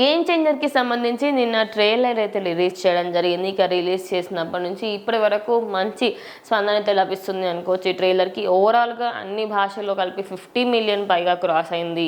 Game చేంజర్కి సంబంధించి నిన్న trailer అయితే రిలీజ్ చేయడం జరిగింది. ఇక రిలీజ్ చేసినప్పటి నుంచి ఇప్పటి వరకు మంచి స్పందన అయితే లభిస్తుంది అనుకోవచ్చు. ఈ ట్రైలర్కి ఓవరాల్గా అన్ని భాషల్లో కలిపి 50 మిలియన్ పైగా క్రాస్ అయింది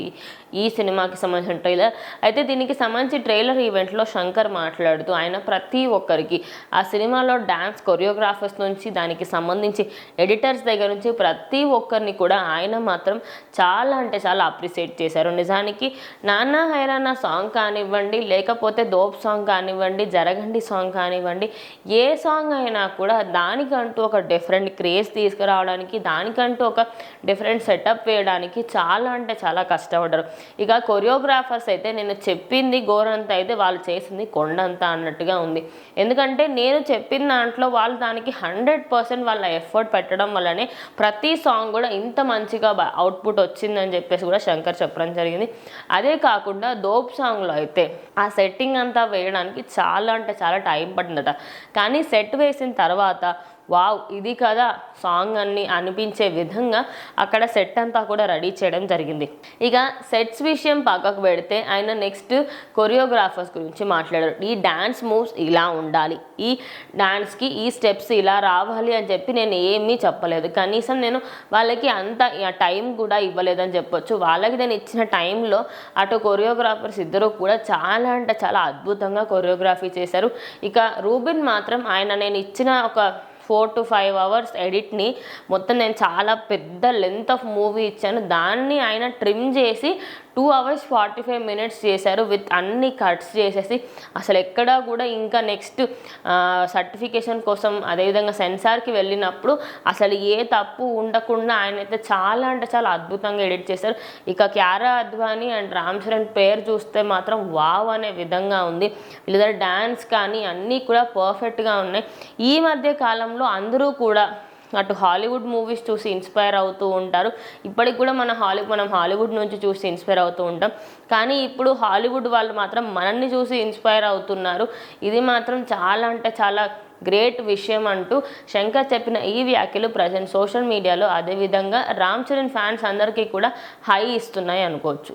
ఈ సినిమాకి సంబంధించిన ట్రైలర్. అయితే దీనికి సంబంధించి ట్రైలర్ ఈవెంట్లో శంకర్ మాట్లాడుతూ ఆయన ప్రతి ఒక్కరికి ఆ సినిమాలో డ్యాన్స్ కొరియోగ్రాఫర్స్ నుంచి దానికి సంబంధించి ఎడిటర్స్ దగ్గర నుంచి ప్రతి ఒక్కరిని కూడా ఆయన మాత్రం చాలా అంటే చాలా అప్రిషియేట్ చేశారు. నిజానికి నాన్న హైరానా సాంగ్ కానివ్వండి, లేకపోతే దోప్ సాంగ్ కానివ్వండి, జరగండి సాంగ్ కానివ్వండి, ఏ సాంగ్ అయినా కూడా దానికంటూ ఒక డిఫరెంట్ క్రేజ్ తీసుకురావడానికి, దానికంటూ ఒక డిఫరెంట్ సెటప్ వేయడానికి చాలా అంటే చాలా కష్టపడ్డారు. ఇక కొరియోగ్రాఫర్స్ అయితే నేను చెప్పింది గోరంత అయితే వాళ్ళు చేసింది కొండంత అన్నట్టుగా ఉంది. ఎందుకంటే నేను చెప్పిన దాంట్లో వాళ్ళు దానికి 100% వాళ్ళ ఎఫర్ట్ పెట్టడం వల్లనే ప్రతి సాంగ్ కూడా ఇంత మంచిగా అవుట్పుట్ వచ్చిందని చెప్పేసి కూడా శంకర్ చెప్పడం జరిగింది. అదే కాకుండా దోప్ సాంగ్లో అయితే ఆ సెట్టింగ్ అంతా వేయడానికి చాలా అంటే చాలా టైం పడిందట. కానీ సెట్ వేసిన తర్వాత వావ్ ఇది కదా సాంగ్ అన్ని అనిపించే విధంగా అక్కడ సెట్ అంతా కూడా రెడీ చేయడం జరిగింది. ఇక సెట్స్ విషయం పక్కకు పెడితే ఆయన నెక్స్ట్ కొరియోగ్రాఫర్స్ గురించి మాట్లాడారు. ఈ డ్యాన్స్ మూవ్స్ ఇలా ఉండాలి, ఈ డాన్స్కి ఈ స్టెప్స్ ఇలా రావాలి అని చెప్పి నేను ఏమీ చెప్పలేదు. కనీసం నేను వాళ్ళకి అంత టైం కూడా ఇవ్వలేదని చెప్పొచ్చు. వాళ్ళకి నేను ఇచ్చిన టైంలో అటు కొరియోగ్రాఫర్స్ ఇద్దరు కూడా చాలా అంటే చాలా అద్భుతంగా కొరియోగ్రఫీ చేశారు. ఇక రూబిన్ మాత్రం నేను ఇచ్చిన ఒక 4 to 5 hours ఎడిట్ని మొత్తం నేను చాలా పెద్ద లెంత్ ఆఫ్ మూవీ ఇచ్చాను. దాన్ని ఆయన ట్రిమ్ చేసి 2 hours 45 minutes చేశారు విత్ అన్ని కట్స్ చేసేసి. అసలు ఎక్కడా కూడా ఇంకా నెక్స్ట్ సర్టిఫికేషన్ కోసం అదేవిధంగా సెన్సార్కి వెళ్ళినప్పుడు అసలు ఏ తప్పు ఉండకుండా ఆయన అయితే చాలా అంటే చాలా అద్భుతంగా ఎడిట్ చేశారు. ఇక కియారా అద్వానీ అండ్ రామ్ చరణ్ పేరు చూస్తే మాత్రం వావ్ అనే విధంగా ఉంది. వీళ్ళిద్దరు డాన్స్ కానీ అన్నీ కూడా పర్ఫెక్ట్గా ఉన్నాయి. ఈ మధ్య కాలంలో అందరూ కూడా అటు హాలీవుడ్ మూవీస్ చూసి ఇన్స్పైర్ అవుతూ ఉంటారు. ఇప్పటికి కూడా మనం హాలీవుడ్ నుంచి చూసి ఇన్స్పైర్ అవుతూ ఉంటాం. కానీ ఇప్పుడు హాలీవుడ్ వాళ్ళు మాత్రం మనల్ని చూసి ఇన్స్పైర్ అవుతున్నారు. ఇది మాత్రం చాలా అంటే చాలా గ్రేట్ విషయం అంటూ శంకర్ చెప్పిన ఈ వ్యాఖ్యలు ప్రజెంట్ సోషల్ మీడియాలో అదేవిధంగా రామ్ చరణ్ ఫ్యాన్స్ అందరికీ కూడా హై ఇస్తున్నాయి అనుకోవచ్చు.